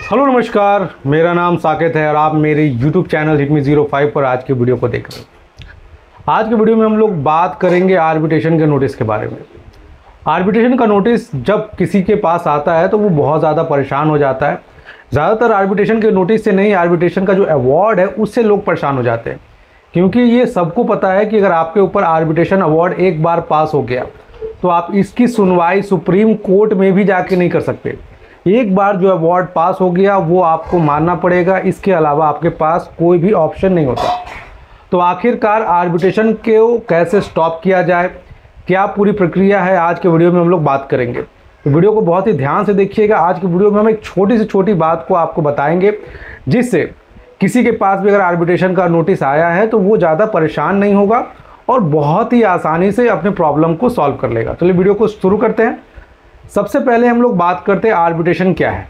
Hello नमस्कार, मेरा नाम साकेत है और आप मेरे YouTube चैनल हिट मी 05 पर आज की वीडियो को देख रहे हैं। आज की वीडियो में हम लोग बात करेंगे आर्बिट्रेशन के नोटिस के बारे में। आर्बिट्रेशन का नोटिस जब किसी के पास आता है तो वो बहुत ज़्यादा परेशान हो जाता है। ज़्यादातर आर्बिट्रेशन के नोटिस से नहीं, आर्बिट्रेशन का जो अवार्ड है उससे लोग परेशान हो जाते हैं, क्योंकि ये सबको पता है कि अगर आपके ऊपर आर्बिट्रेशन अवार्ड एक बार पास हो गया तो आप इसकी सुनवाई सुप्रीम कोर्ट में भी जाके नहीं कर सकते। एक बार जो अवार्ड पास हो गया वो आपको मानना पड़ेगा, इसके अलावा आपके पास कोई भी ऑप्शन नहीं होता। तो आखिरकार आर्बिट्रेशन को कैसे स्टॉप किया जाए, क्या पूरी प्रक्रिया है, आज के वीडियो में हम लोग बात करेंगे। तो वीडियो को बहुत ही ध्यान से देखिएगा। आज की वीडियो में हम एक छोटी से छोटी बात को आपको बताएंगे, जिससे किसी के पास भी अगर आर्बिट्रेशन का नोटिस आया है तो वो ज़्यादा परेशान नहीं होगा और बहुत ही आसानी से अपने प्रॉब्लम को सॉल्व कर लेगा। चलिए वीडियो को शुरू करते हैं। सबसे पहले हम लोग बात करते हैं आर्बिट्रेशन क्या है।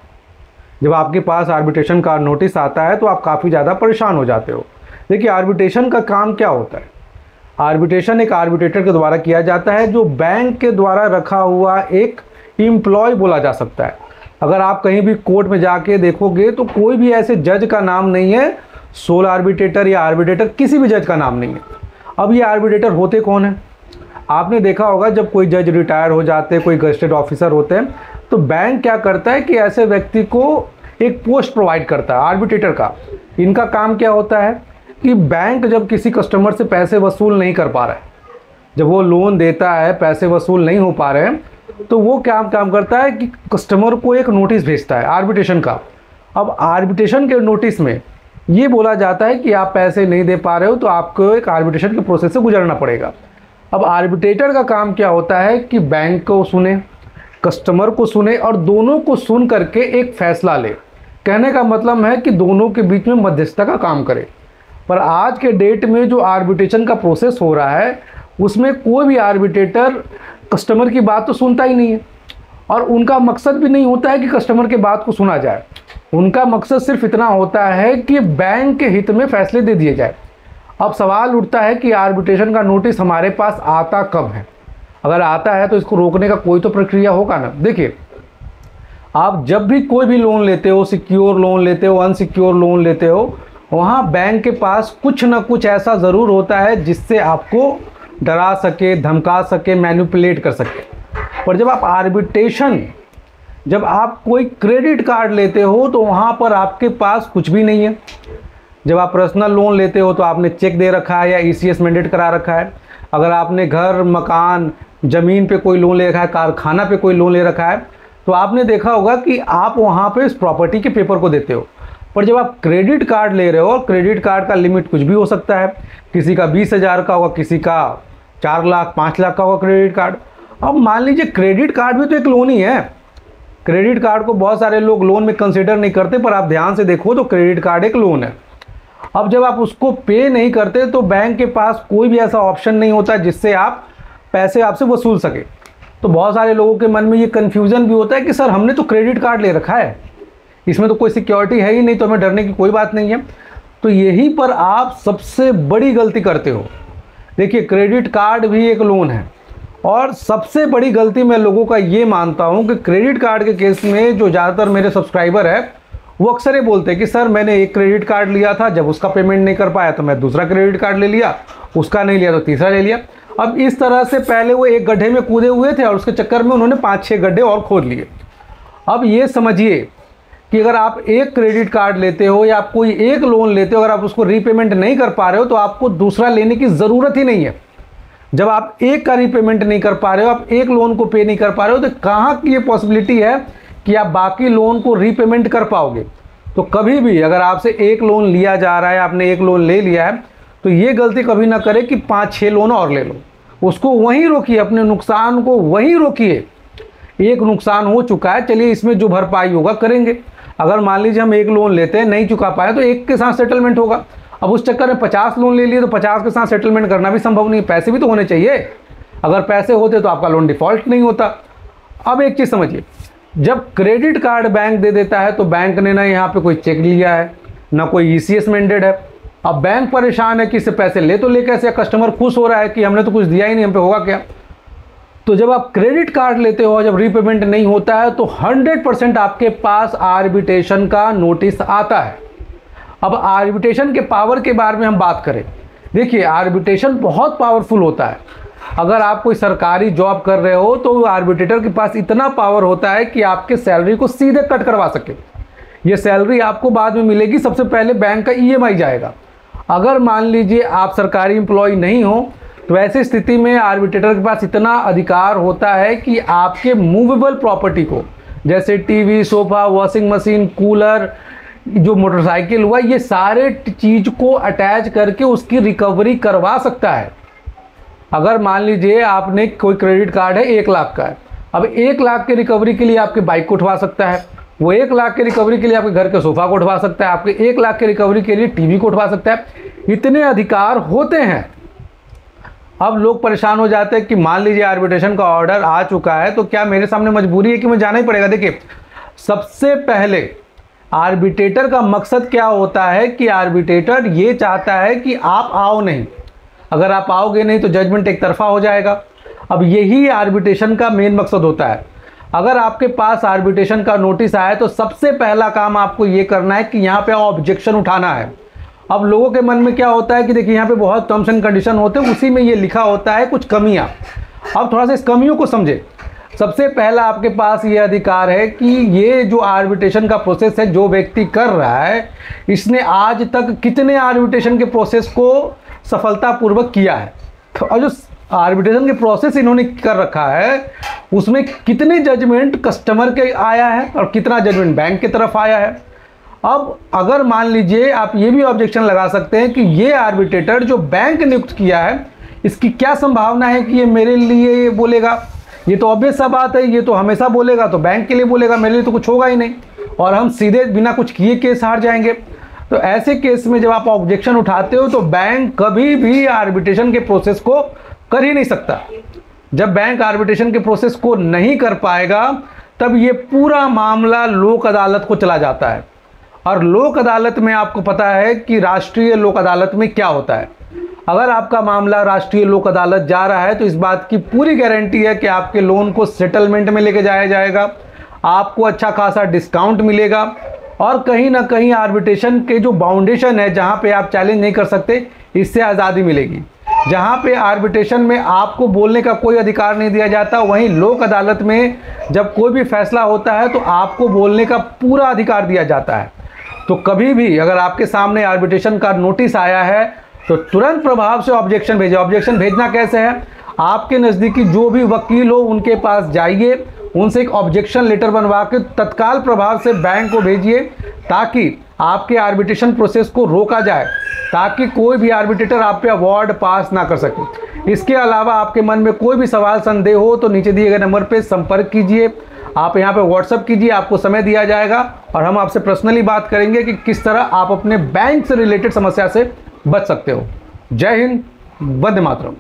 जब आपके पास आर्बिट्रेशन का नोटिस आता है तो आप काफ़ी ज़्यादा परेशान हो जाते हो। देखिए, आर्बिट्रेशन का काम क्या होता है। आर्बिट्रेशन एक आर्बिट्रेटर के द्वारा किया जाता है, जो बैंक के द्वारा रखा हुआ एक एम्प्लॉय बोला जा सकता है। अगर आप कहीं भी कोर्ट में जाके देखोगे तो कोई भी ऐसे जज का नाम नहीं है, सोल आर्बिट्रेटर या आर्बिट्रेटर, किसी भी जज का नाम नहीं है। अब ये आर्बिट्रेटर होते कौन है? आपने देखा होगा जब कोई जज रिटायर हो जाते हैं, कोई गजेटेड ऑफिसर होते हैं, तो बैंक क्या करता है कि ऐसे व्यक्ति को एक पोस्ट प्रोवाइड करता है आर्बिट्रेटर का। इनका काम क्या होता है कि बैंक जब किसी कस्टमर से पैसे वसूल नहीं कर पा रहा है, जब वो लोन देता है पैसे वसूल नहीं हो पा रहे हैं, तो वो क्या काम करता है कि कस्टमर को एक नोटिस भेजता है आर्बिट्रेशन का। अब आर्बिट्रेशन के नोटिस में ये बोला जाता है कि आप पैसे नहीं दे पा रहे हो तो आपको एक आर्बिट्रेशन के प्रोसेस से गुजरना पड़ेगा। अब आर्बिट्रेटर का काम क्या होता है कि बैंक को सुने, कस्टमर को सुने और दोनों को सुन करके एक फैसला ले। कहने का मतलब है कि दोनों के बीच में मध्यस्थता का काम करे। पर आज के डेट में जो आर्बिट्रेशन का प्रोसेस हो रहा है उसमें कोई भी आर्बिट्रेटर कस्टमर की बात तो सुनता ही नहीं है, और उनका मकसद भी नहीं होता है कि कस्टमर के बात को सुना जाए। उनका मकसद सिर्फ इतना होता है कि बैंक के हित में फैसले दे दिए जाए। अब सवाल उठता है कि आर्बिट्रेशन का नोटिस हमारे पास आता कब है? अगर आता है तो इसको रोकने का कोई तो प्रक्रिया होगा ना। देखिए, आप जब भी कोई भी लोन लेते हो, सिक्योर लोन लेते हो, अनसिक्योर लोन लेते हो, वहाँ बैंक के पास कुछ ना कुछ ऐसा ज़रूर होता है जिससे आपको डरा सके, धमका सके, मैनिपुलेट कर सके। पर जब आप आर्बिट्रेशन, जब आप कोई क्रेडिट कार्ड लेते हो तो वहाँ पर आपके पास कुछ भी नहीं है। जब आप पर्सनल लोन लेते हो तो आपने चेक दे रखा है या ईसीएस मैंडेट करा रखा है। अगर आपने घर, मकान, ज़मीन पे कोई लोन ले रखा है, कारखाना पे कोई लोन ले रखा है, तो आपने देखा होगा कि आप वहाँ पे इस प्रॉपर्टी के पेपर को देते हो। पर जब आप क्रेडिट कार्ड ले रहे हो, क्रेडिट कार्ड का लिमिट कुछ भी हो सकता है, किसी का 20,000 का होगा, किसी का 4 लाख 5 लाख का होगा क्रेडिट कार्ड। अब मान लीजिए क्रेडिट कार्ड भी तो एक लोन ही है। क्रेडिट कार्ड को बहुत सारे लोग लोन में कंसिडर नहीं करते, पर आप ध्यान से देखो तो क्रेडिट कार्ड एक लोन है। अब जब आप उसको पे नहीं करते तो बैंक के पास कोई भी ऐसा ऑप्शन नहीं होता जिससे आप पैसे आपसे वसूल सके। तो बहुत सारे लोगों के मन में ये कन्फ्यूज़न भी होता है कि सर हमने तो क्रेडिट कार्ड ले रखा है, इसमें तो कोई सिक्योरिटी है ही नहीं, तो हमें डरने की कोई बात नहीं है। तो यहीं पर आप सबसे बड़ी गलती करते हो। देखिए, क्रेडिट कार्ड भी एक लोन है, और सबसे बड़ी गलती मैं लोगों का ये मानता हूँ कि क्रेडिट कार्ड के केस में जो ज़्यादातर मेरे सब्सक्राइबर है वो अक्सर ये बोलते हैं कि सर मैंने एक क्रेडिट कार्ड लिया था, जब उसका पेमेंट नहीं कर पाया तो मैं दूसरा क्रेडिट कार्ड ले लिया, उसका नहीं लिया तो तीसरा ले लिया। अब इस तरह से पहले वो एक गड्ढे में कूदे हुए थे और उसके चक्कर में उन्होंने 5-6 गड्ढे और खोद लिए। अब ये समझिए कि अगर आप एक क्रेडिट कार्ड लेते हो या आप कोई एक लोन लेते हो, अगर आप उसको रीपेमेंट नहीं कर पा रहे हो तो आपको दूसरा लेने की ज़रूरत ही नहीं है। जब आप एक का रीपेमेंट नहीं कर पा रहे हो, आप एक लोन को पे नहीं कर पा रहे हो, तो कहाँ की ये पॉसिबिलिटी है कि आप बाकी लोन को रीपेमेंट कर पाओगे? तो कभी भी अगर आपसे एक लोन लिया जा रहा है, आपने एक लोन ले लिया है, तो ये गलती कभी ना करें कि 5-6 लोन और ले लो। उसको वहीं रोकिए, अपने नुकसान को वहीं रोकिए। एक नुकसान हो चुका है, चलिए इसमें जो भरपाई होगा करेंगे। अगर मान लीजिए हम एक लोन लेते हैं, नहीं चुका पाए, तो एक के साथ सेटलमेंट होगा। अब उस चक्कर में 50 लोन ले लिए तो 50 के साथ सेटलमेंट करना भी संभव नहीं है, पैसे भी तो होने चाहिए। अगर पैसे होते तो आपका लोन डिफ़ॉल्ट नहीं होता। अब एक चीज़ समझिए, जब क्रेडिट कार्ड बैंक दे देता है तो बैंक ने ना यहाँ पे कोई चेक लिया है, ना कोई ईसीएस मैंडेट है। अब बैंक परेशान है कि इससे पैसे ले तो ले कैसे, कस्टमर खुश हो रहा है कि हमने तो कुछ दिया ही नहीं, हम पे होगा क्या। तो जब आप क्रेडिट कार्ड लेते हो, जब रीपेमेंट नहीं होता है, तो 100% आपके पास आर्बिट्रेशन का नोटिस आता है। अब आर्बिट्रेशन के पावर के बारे में हम बात करें, देखिए आर्बिट्रेशन बहुत पावरफुल होता है। अगर आप कोई सरकारी जॉब कर रहे हो तो आर्बिट्रेटर के पास इतना पावर होता है कि आपके सैलरी को सीधे कट करवा सके। ये सैलरी आपको बाद में मिलेगी, सबसे पहले बैंक का EMI जाएगा। अगर मान लीजिए आप सरकारी एम्प्लॉय नहीं हो, तो ऐसी स्थिति में आर्बिट्रेटर के पास इतना अधिकार होता है कि आपके मूवेबल प्रॉपर्टी को, जैसे TV, sofa, washing machine, cooler, जो मोटरसाइकिल हुआ, ये सारे चीज़ को अटैच करके उसकी रिकवरी करवा सकता है। अगर मान लीजिए आपने कोई क्रेडिट कार्ड है 1 लाख का है, अब 1 लाख के रिकवरी के लिए आपके बाइक को उठवा सकता है, वो 1 लाख के रिकवरी के लिए आपके घर के सोफा को उठवा सकता है, आपके 1 लाख के रिकवरी के लिए टीवी को उठवा सकता है। इतने अधिकार होते हैं। अब लोग परेशान हो जाते हैं कि मान लीजिए आर्बिट्रेशन का ऑर्डर आ चुका है, तो क्या मेरे सामने मजबूरी है कि मुझे जाना ही पड़ेगा? देखिए, सबसे पहले आर्बिट्रेटर का मकसद क्या होता है कि आर्बिट्रेटर ये चाहता है कि आप आओ नहीं। अगर आप आओगे नहीं तो जजमेंट एक तरफा हो जाएगा। अब यही आर्बिट्रेशन का मेन मकसद होता है। अगर आपके पास आर्बिट्रेशन का नोटिस आया तो सबसे पहला काम आपको ये करना है कि यहाँ पे ऑब्जेक्शन उठाना है। अब लोगों के मन में क्या होता है कि देखिए यहाँ पे बहुत टर्म्स एंड कंडीशन होते हैं, उसी में ये लिखा होता है कुछ कमियाँ। अब थोड़ा सा इस कमियों को समझे। सबसे पहला आपके पास ये अधिकार है कि ये जो आर्बिट्रेशन का प्रोसेस है, जो व्यक्ति कर रहा है, इसने आज तक कितने आर्बिट्रेशन के प्रोसेस को सफलतापूर्वक किया है, और जो आर्बिट्रेशन के प्रोसेस इन्होंने कर रखा है उसमें कितने जजमेंट कस्टमर के आया है और कितना जजमेंट बैंक की तरफ आया है। अब अगर मान लीजिए आप ये भी ऑब्जेक्शन लगा सकते हैं कि ये आर्बिट्रेटर जो बैंक नियुक्त किया है, इसकी क्या संभावना है कि ये मेरे लिए ये बोलेगा। ये तो ऑब्वियस सा बात है, ये तो हमेशा बोलेगा तो बैंक के लिए बोलेगा, मेरे लिए तो कुछ होगा ही नहीं, और हम सीधे बिना कुछ किए केस हार जाएंगे। तो ऐसे केस में जब आप ऑब्जेक्शन उठाते हो तो बैंक कभी भी आर्बिट्रेशन के प्रोसेस को कर ही नहीं सकता। जब बैंक आर्बिट्रेशन के प्रोसेस को नहीं कर पाएगा तब ये पूरा मामला लोक अदालत को चला जाता है। और लोक अदालत में आपको पता है कि राष्ट्रीय लोक अदालत में क्या होता है। अगर आपका मामला राष्ट्रीय लोक अदालत जा रहा है तो इस बात की पूरी गारंटी है कि आपके लोन को सेटलमेंट में लेके जाया जाएगा, आपको अच्छा खासा डिस्काउंट मिलेगा, और कहीं ना कहीं आर्बिट्रेशन के जो बाउंडेशन है, जहां पे आप चैलेंज नहीं कर सकते, इससे आज़ादी मिलेगी। जहां पे आर्बिट्रेशन में आपको बोलने का कोई अधिकार नहीं दिया जाता, वहीं लोक अदालत में जब कोई भी फैसला होता है तो आपको बोलने का पूरा अधिकार दिया जाता है। तो कभी भी अगर आपके सामने आर्बिट्रेशन का नोटिस आया है तो तुरंत प्रभाव से ऑब्जेक्शन भेजें। ऑब्जेक्शन भेजना कैसे है? आपके नज़दीकी जो भी वकील हो उनके पास जाइए, उनसे एक ऑब्जेक्शन लेटर बनवा के तत्काल प्रभाव से बैंक को भेजिए, ताकि आपके आर्बिट्रेशन प्रोसेस को रोका जाए, ताकि कोई भी आर्बिट्रेटर आप पे अवार्ड पास ना कर सके। इसके अलावा आपके मन में कोई भी सवाल संदेह हो तो नीचे दिए गए नंबर पे संपर्क कीजिए, आप यहाँ पे व्हाट्सअप कीजिए, आपको समय दिया जाएगा और हम आपसे पर्सनली बात करेंगे कि किस तरह आप अपने बैंक से रिलेटेड समस्या से बच सकते हो। जय हिंद, वंदे मातरम।